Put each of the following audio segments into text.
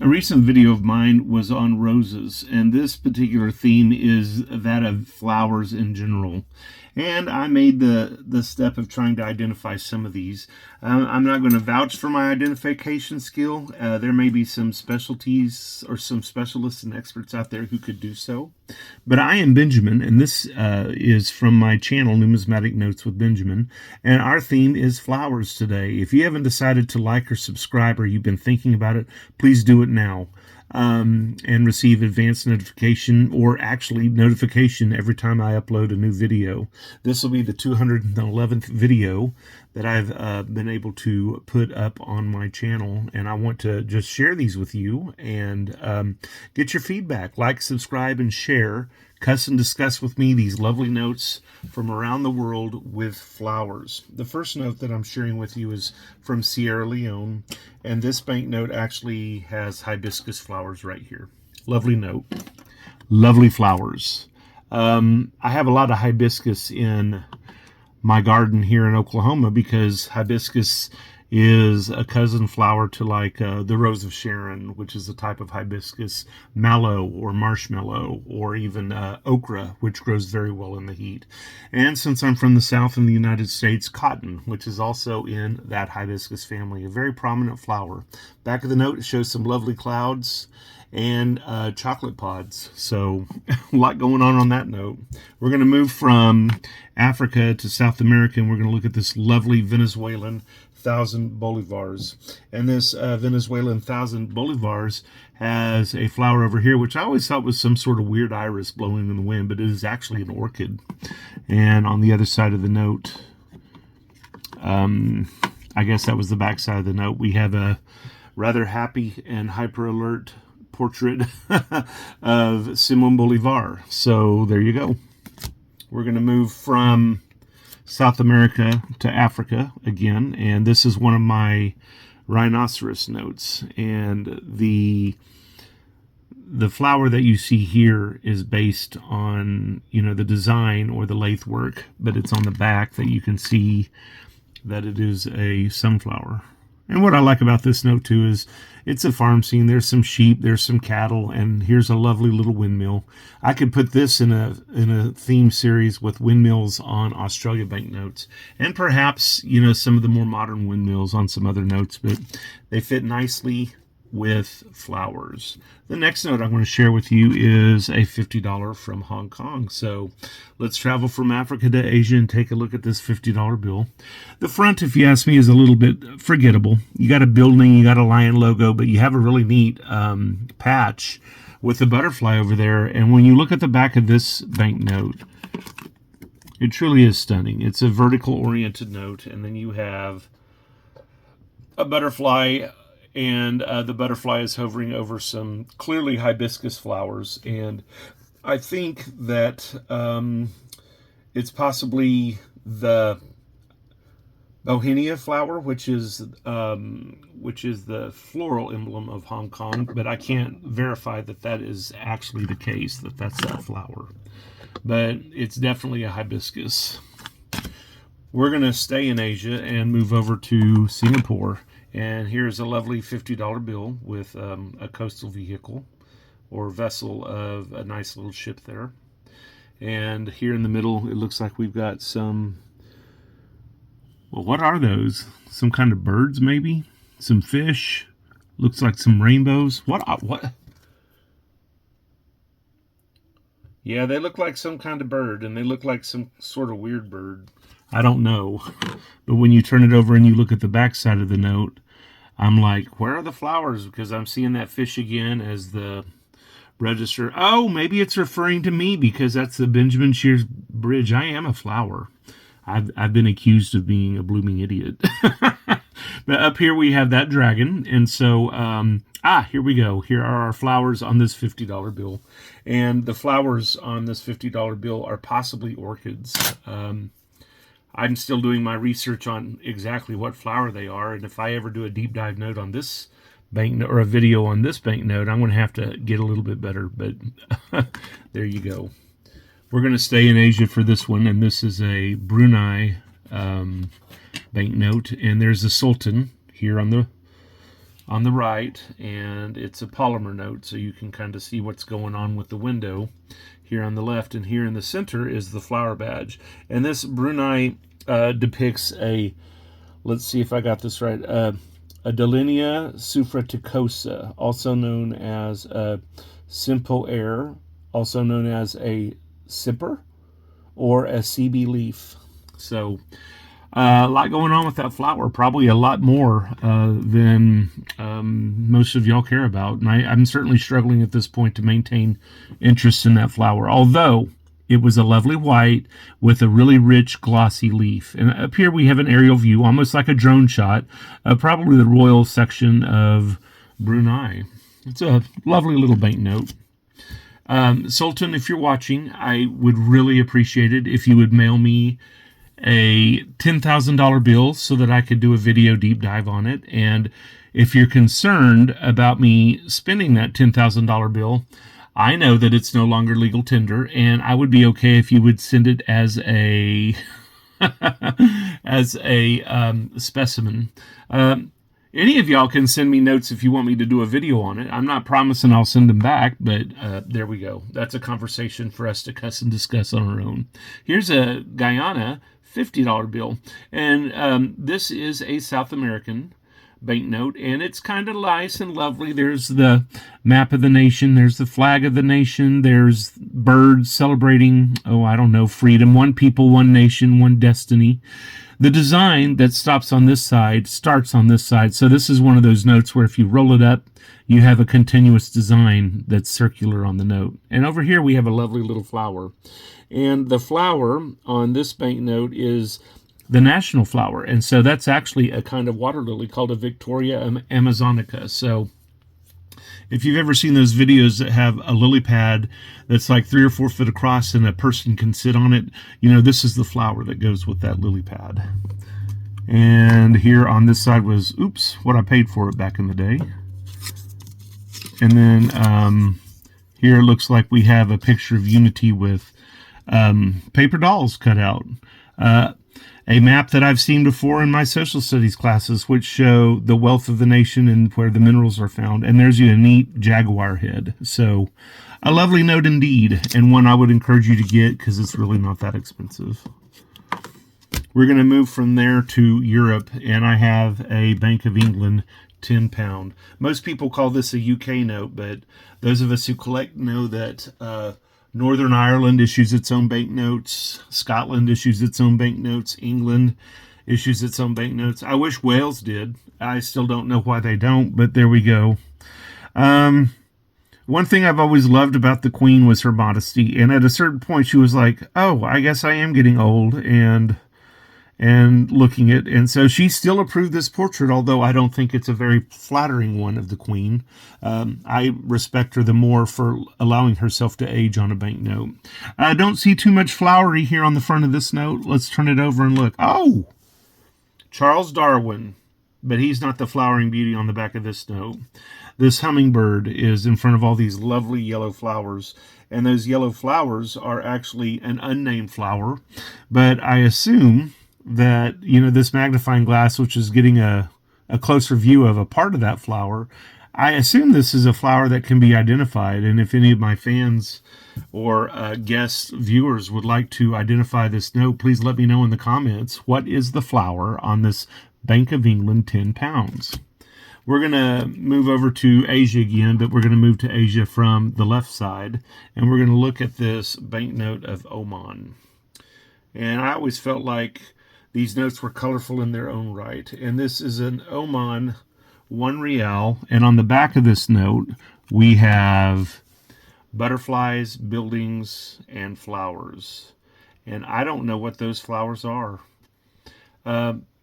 A recent video of mine was on roses, and this particular theme is that of flowers in general. And I made the step of trying to identify some of these. I'm not going to vouch for my identification skill. There may be some specialties or some specialists and experts out there who could do so. But I am Benjamin, and this is from my channel, Numismatic Notes with Benjamin. And our theme is flowers today. If you haven't decided to like or subscribe, or you've been thinking about it, please do it now. And receive advanced notification, or actually notification, every time I upload a new video. This will be the 211th video that I've been able to put up on my channel, and I want to just share these with you and get your feedback. Like, subscribe, and share. Cuss and discuss with me these lovely notes from around the world with flowers. The first note that I'm sharing with you is from Sierra Leone, and this banknote actually has hibiscus flowers right here. Lovely note. Lovely flowers. I have a lot of hibiscus in my garden here in Oklahoma because hibiscus is a cousin flower to like the Rose of Sharon, which is a type of hibiscus, mallow or marshmallow, or even okra, which grows very well in the heat. And since I'm from the South in the United States, cotton, which is also in that hibiscus family, a very prominent flower. Back of the note, it shows some lovely clouds and chocolate pods. So a lot going on that note. We're going to move from Africa to South America, and we're going to look at this lovely Venezuelan 1,000 bolivars. And this Venezuelan 1,000 bolivars has a flower over here, which I always thought was some sort of weird iris blowing in the wind, but it is actually an orchid. And on the other side of the note, I guess that was the back side of the note, we have a rather happy and hyper alert portrait of Simon Bolivar. So there you go. We're going to move from South America to Africa again, and this is one of my rhinoceros notes. And the flower that you see here is based on, the design or the lathe work, but it's on the back that you can see that it is a sunflower. And what I like about this note too is it's a farm scene. There's some sheep, there's some cattle, and here's a lovely little windmill. I could put this in a theme series with windmills on Australia banknotes, and perhaps some of the more modern windmills on some other notes, but they fit nicely with flowers. The next note I'm going to share with you is a $50 from Hong Kong. So let's travel from Africa to Asia and take a look at this $50 bill. The front, if you ask me, is a little bit forgettable. You got a building, you got a lion logo, but you have a really neat patch with a butterfly over there. And when you look at the back of this banknote, it truly is stunning. It's a vertical oriented note, and then you have a butterfly, and the butterfly is hovering over some clearly hibiscus flowers. And I think that it's possibly the Bauhinia flower, which is the floral emblem of Hong Kong, but I can't verify that is actually the case, that's that flower. But it's definitely a hibiscus. We're going to stay in Asia and move over to Singapore. And here's a lovely $50 bill with a coastal vehicle or vessel of a nice little ship there. And here in the middle, it looks like we've got some, well, what are those? Some kind of birds, maybe? Some fish? Looks like some rainbows. What? Yeah, they look like some kind of bird, and they look like some sort of weird bird. I don't know. But when you turn it over and you look at the back side of the note, I'm like, where are the flowers? Because I'm seeing that fish again as the register. Oh, maybe it's referring to me because that's the Benjamin Shears Bridge. I am a flower. I've been accused of being a blooming idiot. But up here we have that dragon. And so, here we go. Here are our flowers on this $50 bill. And the flowers on this $50 bill are possibly orchids. I'm still doing my research on exactly what flower they are, and if I ever do a deep dive note on this banknote or a video on this banknote, I'm going to have to get a little bit better, but there you go. We're going to stay in Asia for this one, and this is a Brunei banknote, and there's the Sultan here on on the right, and it's a polymer note, so you can kind of see what's going on with the window here on the left, and here in the center is the flower badge. And this Brunei depicts a, let's see if I got this right, a Delinia suffraticosa, also known as a simple air, also known as a sipper, or a CB leaf. So a lot going on with that flower, probably a lot more than most of y'all care about. And I'm certainly struggling at this point to maintain interest in that flower, although it was a lovely white with a really rich glossy leaf. And up here we have an aerial view, almost like a drone shot, of probably the royal section of Brunei. It's a lovely little banknote. Sultan, if you're watching, I would really appreciate it if you would mail me a $10,000 bill so that I could do a video deep dive on it. And if you're concerned about me spending that $10,000 bill, I know that it's no longer legal tender, and I would be okay if you would send it as a as a specimen. Any of y'all can send me notes if you want me to do a video on it. I'm not promising I'll send them back, but there we go. That's a conversation for us to cuss and discuss on our own. Here's a Guyana $50 bill, and this is a South American banknote, and it's kind of nice and lovely. There's the map of the nation, there's the flag of the nation, there's birds celebrating, oh, I don't know, freedom, one people, one nation, one destiny. The design that stops on this side starts on this side, so this is one of those notes where if you roll it up, you have a continuous design that's circular on the note. And over here we have a lovely little flower. And the flower on this banknote is the national flower. And so that's actually a kind of water lily called a Victoria Amazonica. So if you've ever seen those videos that have a lily pad that's like 3 or 4 foot across and a person can sit on it, you know, this is the flower that goes with that lily pad. And here on this side was, oops, what I paid for it back in the day. And then here it looks like we have a picture of unity with paper dolls cut out. A map that I've seen before in my social studies classes, which show the wealth of the nation and where the minerals are found. And there's you a neat jaguar head. So a lovely note indeed, and one I would encourage you to get because it's really not that expensive. We're going to move from there to Europe, and I have a Bank of England 10 pound. Most people call this a UK note, but those of us who collect know that Northern Ireland issues its own banknotes. Scotland issues its own banknotes. England issues its own banknotes. I wish Wales did. I still don't know why they don't, but there we go. One thing I've always loved about the Queen was her modesty. And at a certain point, she was like, oh, I guess I am getting old and looking at, and so she still approved this portrait, although I don't think it's a very flattering one of the Queen. I respect her the more for allowing herself to age on a banknote. I don't see too much flowery here on the front of this note. Let's turn it over and look. Oh, Charles Darwin, but he's not the flowering beauty on the back of this note. This hummingbird is in front of all these lovely yellow flowers, and those yellow flowers are actually an unnamed flower, but I assume that, you know, this magnifying glass, which is getting a closer view of a part of that flower, I assume this is a flower that can be identified. And if any of my fans or guest viewers would like to identify this note, please let me know in the comments. What is the flower on this Bank of England 10 pounds? We're going to move over to Asia again, but we're going to move to Asia from the left side, and we're going to look at this banknote of Oman. And I always felt like these notes were colorful in their own right. And this is an Oman 1 rial. And on the back of this note, we have butterflies, buildings, and flowers. And I don't know what those flowers are.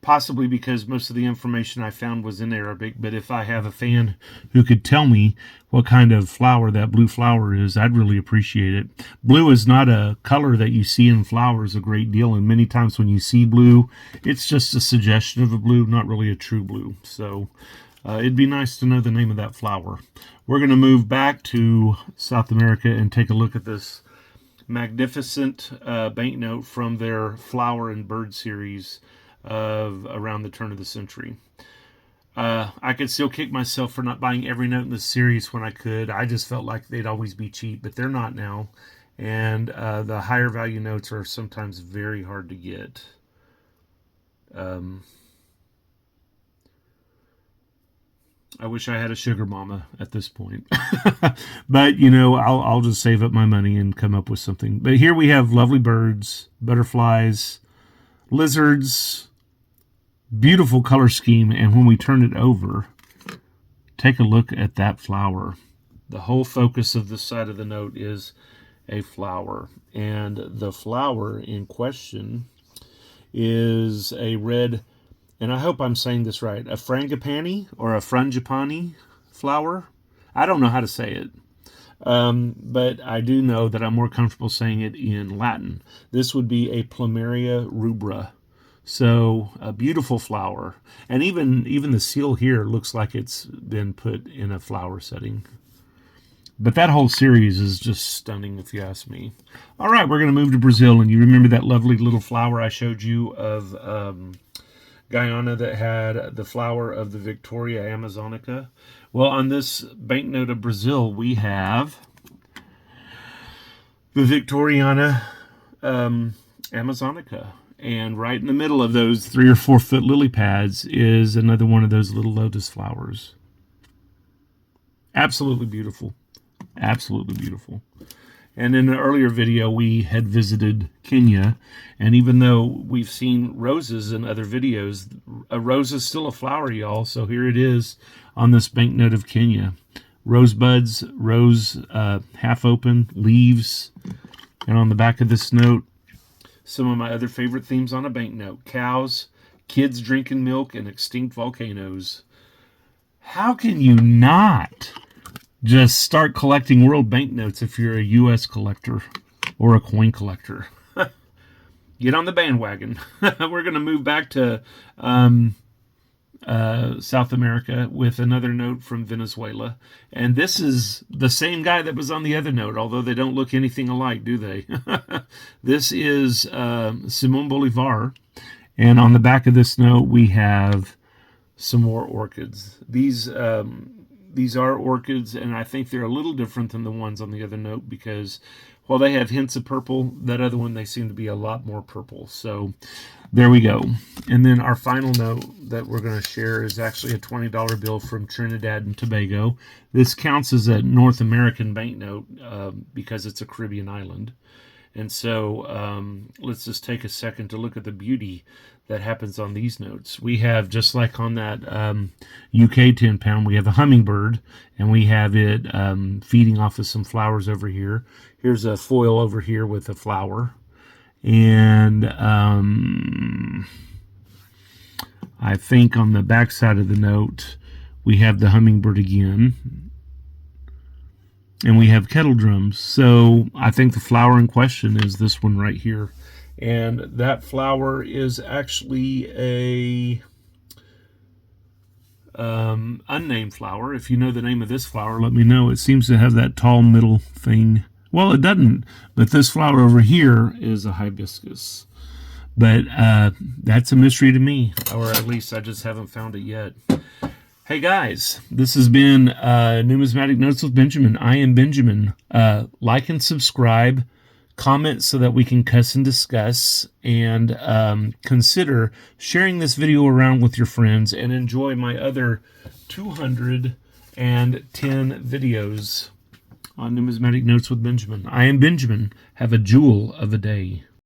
Possibly because most of the information I found was in Arabic. But if I have a fan who could tell me what kind of flower that blue flower is, I'd really appreciate it. Blue is not a color that you see in flowers a great deal. And many times when you see blue, it's just a suggestion of a blue, not really a true blue. So it'd be nice to know the name of that flower. We're going to move back to South America and take a look at this magnificent banknote from their Flower and Bird series of around the turn of the century. I could still kick myself for not buying every note in the series when I could. I just felt like they'd always be cheap, but they're not now. And the higher value notes are sometimes very hard to get. I wish I had a sugar mama at this point. But, you know, I'll just save up my money and come up with something. But here we have lovely birds, butterflies, lizards, beautiful color scheme. And when we turn it over, take a look at that flower. The whole focus of this side of the note is a flower. And the flower in question is a red, and I hope I'm saying this right, a frangipani or a frangipani flower. I don't know how to say it, but I do know that I'm more comfortable saying it in Latin. This would be a plumeria rubra. So a beautiful flower. And even the seal here looks like it's been put in a flower setting. But that whole series is just stunning, if you ask me. All right, we're going to move to Brazil. And you remember that lovely little flower I showed you of Guyana that had the flower of the Victoria Amazonica? Well, on this banknote of Brazil, we have the Victoriana Amazonica. And right in the middle of those 3 or 4 foot lily pads is another one of those little lotus flowers. Absolutely beautiful. Absolutely beautiful. And in an earlier video, we had visited Kenya. And even though we've seen roses in other videos, a rose is still a flower, y'all. So here it is on this banknote of Kenya. Rosebuds, rose half open, leaves. And on the back of this note, some of my other favorite themes on a banknote: cows, kids drinking milk, and extinct volcanoes. How can you not just start collecting world banknotes if you're a U.S. collector or a coin collector? Get on the bandwagon. We're going to move back to South America with another note from Venezuela. And this is the same guy that was on the other note, although they don't look anything alike, do they? This is Simón Bolívar. And on the back of this note, we have some more orchids. These are orchids, and I think they're a little different than the ones on the other note because while they have hints of purple, that other one, they seem to be a lot more purple. So there we go. And then our final note that we're going to share is actually a $20 bill from Trinidad and Tobago. This counts as a North American banknote because it's a Caribbean island. And so let's just take a second to look at the beauty that happens on these notes. We have, just like on that UK 10 pound, we have a hummingbird, and we have it feeding off of some flowers over here. Here's a foil over here with a flower. And I think on the back side of the note, we have the hummingbird again. And we have kettle drums. So I think the flower in question is this one right here. And that flower is actually a unnamed flower. If you know the name of this flower, let me know. It seems to have that tall middle thing. Well, it doesn't. But this flower over here is a hibiscus. But that's a mystery to me. Or at least I just haven't found it yet. Hey guys, this has been Numismatic Notes with Benjamin. I am Benjamin. Like and subscribe, comment so that we can cuss and discuss, and consider sharing this video around with your friends, and enjoy my other 210 videos on Numismatic Notes with Benjamin. I am Benjamin. Have a jewel of a day.